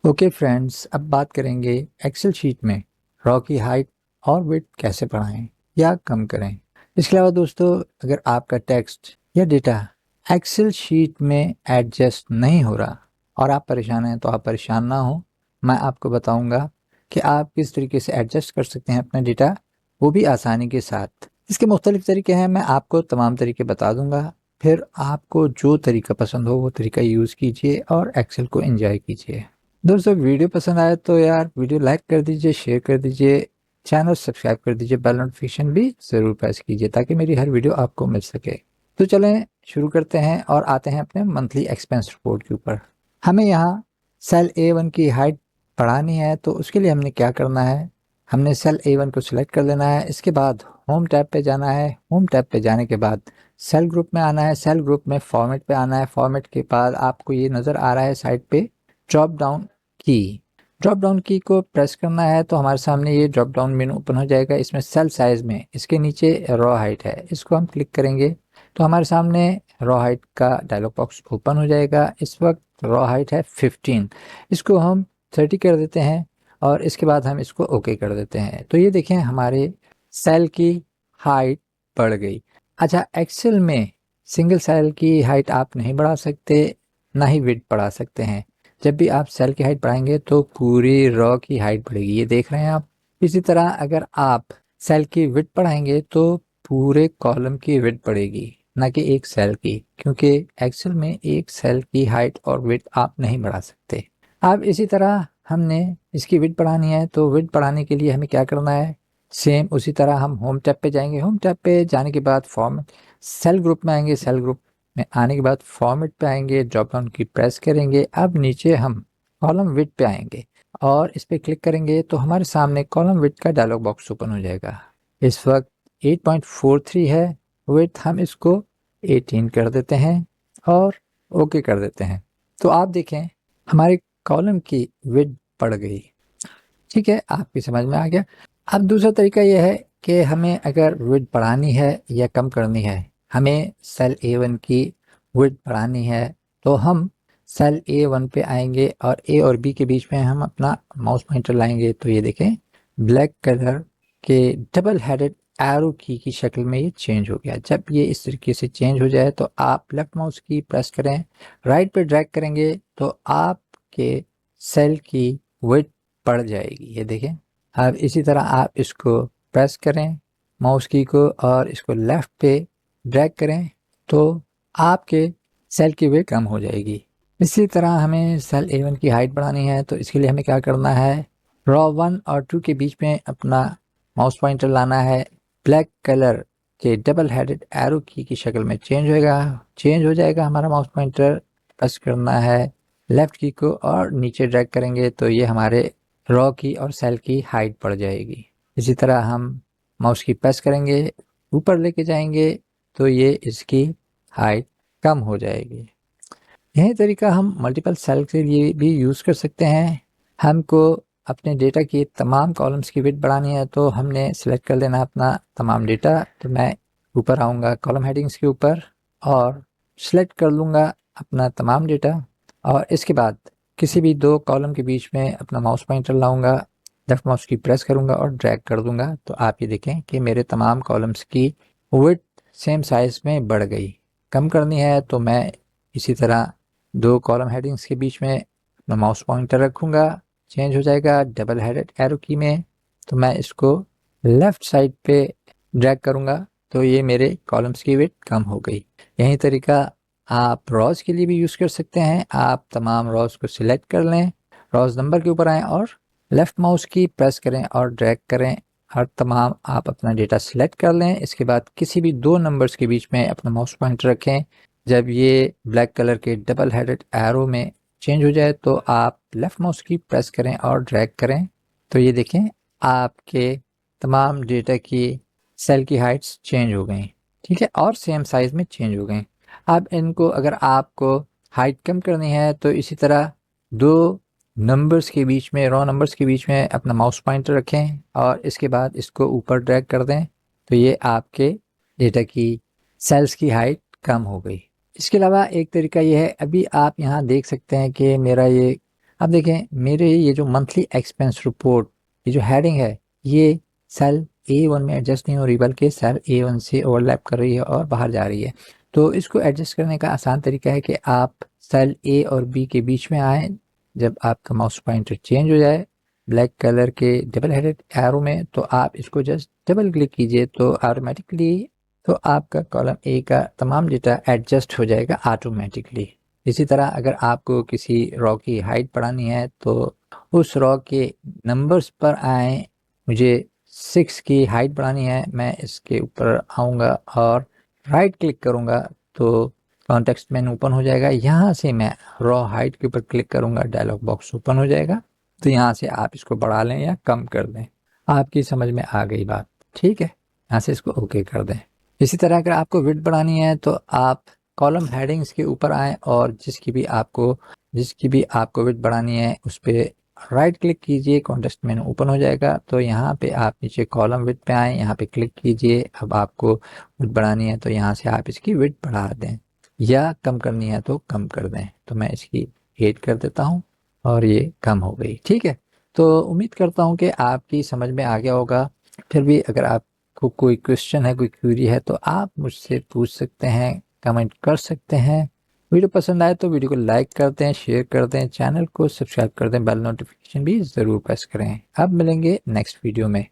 Okay friends, अब बात करेंगे एक्सेल शीट में रॉ की हाइट और विड्थ कैसे बढ़ाएं या कम करें। इसके अलावा दोस्तों, अगर आपका टेक्स्ट या डेटा एक्सेल शीट में एडजस्ट नहीं हो रहा और आप परेशान हैं, तो आप परेशान ना हो। मैं आपको बताऊंगा कि आप किस तरीके से एडजस्ट कर सकते हैं अपना डेटा, वो भी आसानी के साथ। इसके मुख्तलिफ तरीके हैं, मैं आपको तमाम तरीके बता दूंगा। फिर आपको जो तरीका पसंद हो वो तरीका यूज़ कीजिए और एक्सेल को एंजॉय कीजिए। दोस्तों, वीडियो पसंद आए तो यार वीडियो लाइक कर दीजिए, शेयर कर दीजिए, चैनल सब्सक्राइब कर दीजिए, बेल नोटिफिकेशन भी ज़रूर प्रेस कीजिए ताकि मेरी हर वीडियो आपको मिल सके। तो चलें शुरू करते हैं और आते हैं अपने मंथली एक्सपेंस रिपोर्ट के ऊपर। हमें यहाँ सेल A1 की हाइट बढ़ानी है, तो उसके लिए हमने क्या करना है, हमने सेल A1 को सिलेक्ट कर लेना है। इसके बाद होम टैब पे जाना है। होम टैब पे जाने के बाद सेल ग्रुप में आना है। सेल ग्रुप में फॉर्मेट पे आना है। फॉर्मेट के बाद आपको ये नज़र आ रहा है साइड पे ड्रॉप डाउन की। ड्रॉप डाउन की को प्रेस करना है तो हमारे सामने ये ड्रॉप डाउन मेनू ओपन हो जाएगा। इसमें सेल साइज में इसके नीचे रॉ हाइट है, इसको हम क्लिक करेंगे तो हमारे सामने रॉ हाइट का डायलॉग बॉक्स ओपन हो जाएगा। इस वक्त रॉ हाइट है 15, इसको हम 30 कर देते हैं और इसके बाद हम इसको ओके कर देते हैं। तो ये देखें, हमारे सेल की हाइट बढ़ गई। अच्छा, एक्सेल में सिंगल सेल की हाइट आप नहीं बढ़ा सकते, ना ही विड्थ बढ़ा सकते हैं। जब भी आप सेल की हाइट बढ़ाएंगे तो पूरी रॉ की हाइट बढ़ेगी, ये देख रहे हैं आप। इसी तरह अगर आप सेल की विड्थ बढ़ाएंगे तो पूरे कॉलम की विड्थ बढ़ेगी, ना कि एक सेल की, क्योंकि एक्सेल में एक सेल की हाइट और विड्थ आप नहीं बढ़ा सकते। अब इसी तरह हमने इसकी विड्थ बढ़ानी है, तो विड्थ बढ़ाने के लिए हमें क्या करना है, सेम उसी तरह हम होम टैब पे जाएंगे। होम टैब पे जाने के बाद फॉर्मेट सेल ग्रुप में आएंगे। सेल ग्रुप में आने के बाद फॉर्मेट पे आएंगे, ड्रॉप डाउन की प्रेस करेंगे। अब नीचे हम कॉलम विड्थ पे आएंगे और इस पे क्लिक करेंगे तो हमारे सामने कॉलम विड्थ का डायलॉग बॉक्स ओपन हो जाएगा। इस वक्त 8.43 है विड्थ, हम इसको 18 कर देते हैं और ओके कर देते हैं। तो आप देखें, हमारे कॉलम की विड्थ बढ़ गई। ठीक है, आपकी समझ में आ गया। अब दूसरा तरीका यह है कि हमें अगर विड्थ बढ़ानी है या कम करनी है, हमें सेल A1 की विड्थ बढ़ानी है तो हम सेल A1 पे आएंगे और A और B के बीच में हम अपना माउस पॉइंटर लाएंगे। तो ये देखें, ब्लैक कलर के डबल हेडेड एरो की शक्ल में ये चेंज हो गया। जब ये इस तरीके से चेंज हो जाए तो आप लेफ्ट माउस की प्रेस करें, राइट पे ड्रैग करेंगे तो आपके सेल की विड्थ बढ़ जाएगी। ये देखें, अब इसी तरह आप इसको प्रेस करें माउस की को और इसको लेफ्ट पे ड्रैग करें तो आपके सेल की विड्थ कम हो जाएगी। इसी तरह हमें सेल A1 की हाइट बढ़ानी है, तो इसके लिए हमें क्या करना है, रॉ 1 और 2 के बीच में अपना माउस पॉइंटर लाना है। ब्लैक कलर के डबल हेडेड एरो की शक्ल में चेंज हो जाएगा हमारा माउस पॉइंटर। प्रेस करना है लेफ्ट की को और नीचे ड्रैग करेंगे तो ये हमारे रॉ की और सेल की हाइट बढ़ जाएगी। इसी तरह हम माउस की प्रेस करेंगे, ऊपर लेके जाएंगे तो ये इसकी हाइट कम हो जाएगी। यही तरीका हम मल्टीपल सेल के लिए भी यूज़ कर सकते हैं। हमको अपने डेटा की तमाम कॉलम्स की विड्थ बढ़ानी है तो हमने सेलेक्ट कर लेना अपना तमाम डेटा। तो मैं ऊपर आऊँगा कॉलम हेडिंग्स के ऊपर और सेलेक्ट कर लूँगा अपना तमाम डेटा और इसके बाद किसी भी दो कॉलम के बीच में अपना माउस पॉइंटर लाऊंगा, लेफ्ट माउस की प्रेस करूंगा और ड्रैग कर दूंगा। तो आप ये देखें कि मेरे तमाम कॉलम्स की विड्थ सेम साइज में बढ़ गई। कम करनी है तो मैं इसी तरह दो कॉलम हेडिंग्स के बीच में अपना माउस पॉइंटर रखूंगा, चेंज हो जाएगा डबल हेडेड एरो की में। तो मैं इसको लेफ्ट साइड पे ड्रैग करूंगा तो ये मेरे कॉलम्स की विड्थ कम हो गई। यही तरीका आप रॉज के लिए भी यूज़ कर सकते हैं। आप तमाम रॉज को सिलेक्ट कर लें, रॉज नंबर के ऊपर आएँ और लेफ़्ट माउस की प्रेस करें और ड्रैग करें और तमाम आप अपना डेटा सिलेक्ट कर लें। इसके बाद किसी भी दो नंबर्स के बीच में अपना माउस पॉइंटर रखें। जब ये ब्लैक कलर के डबल हेडेड एरो में चेंज हो जाए तो आप लेफ़्ट माउस की प्रेस करें और ड्रैग करें तो ये देखें, आपके तमाम डेटा की सेल की हाइट्स चेंज हो गई। ठीक है, और सेम साइज़ में चेंज हो गई। अब इनको अगर आपको हाइट कम करनी है तो इसी तरह दो नंबर्स के बीच में, रॉ नंबर्स के बीच में अपना माउस पॉइंटर रखें और इसके बाद इसको ऊपर ड्रैग कर दें तो ये आपके डेटा की सेल्स की हाइट कम हो गई। इसके अलावा एक तरीका ये है, अभी आप यहाँ देख सकते हैं कि मेरा ये अब देखें मेरे ये जो मंथली एक्सपेंस रिपोर्ट ये जो हेडिंग है ये सेल A1 में एडजस्ट नहीं हो रही बल्कि सेल A1 से ओवरलैप कर रही है और बाहर जा रही है। तो इसको एडजस्ट करने का आसान तरीका है कि आप सेल A और B के बीच में आए। जब आपका माउस पॉइंटर चेंज हो जाए ब्लैक कलर के डबल हेडेड एरो में तो आप इसको जस्ट डबल क्लिक कीजिए तो ऑटोमेटिकली तो आपका कॉलम ए का तमाम डेटा एडजस्ट हो जाएगा ऑटोमेटिकली। इसी तरह अगर आपको किसी रॉ की हाइट बढ़ानी है तो उस रॉ के नंबर्स पर आए। मुझे 6 की हाइट बढ़ानी है, मैं इसके ऊपर आऊँगा और राइट क्लिक करूँगा तो कॉन्टेक्स्ट मेनू ओपन हो जाएगा। यहाँ से मैं रॉ हाइट के ऊपर क्लिक करूँगा, डायलॉग बॉक्स ओपन हो जाएगा। तो यहाँ से आप इसको बढ़ा लें या कम कर दें। आपकी समझ में आ गई बात, ठीक है। यहाँ से इसको ओके कर दें। इसी तरह अगर आपको विड्थ बढ़ानी है तो आप कॉलम हेडिंग्स के ऊपर आएँ और जिसकी भी आपको विड्थ बढ़ानी है उस पर राइट क्लिक कीजिए, कॉन्टेक्स्ट मेनू ओपन हो जाएगा। तो यहाँ पे आप नीचे कॉलम विड्थ पे आएँ, यहाँ पे क्लिक कीजिए। अब आपको विड्थ बढ़ानी है तो यहाँ से आप इसकी विड्थ बढ़ा दें या कम करनी है तो कम कर दें। तो मैं इसकी 8 कर देता हूँ और ये कम हो गई, ठीक है। तो उम्मीद करता हूँ कि आपकी समझ में आ गया होगा। फिर भी अगर आपको कोई क्वेश्चन है, कोई क्वेरी है तो आप मुझसे पूछ सकते हैं, कमेंट कर सकते हैं। वीडियो पसंद आए तो वीडियो को लाइक कर दें, शेयर कर दें, चैनल को सब्सक्राइब कर दें, बेल नोटिफिकेशन भी ज़रूर प्रेस करें। अब मिलेंगे नेक्स्ट वीडियो में।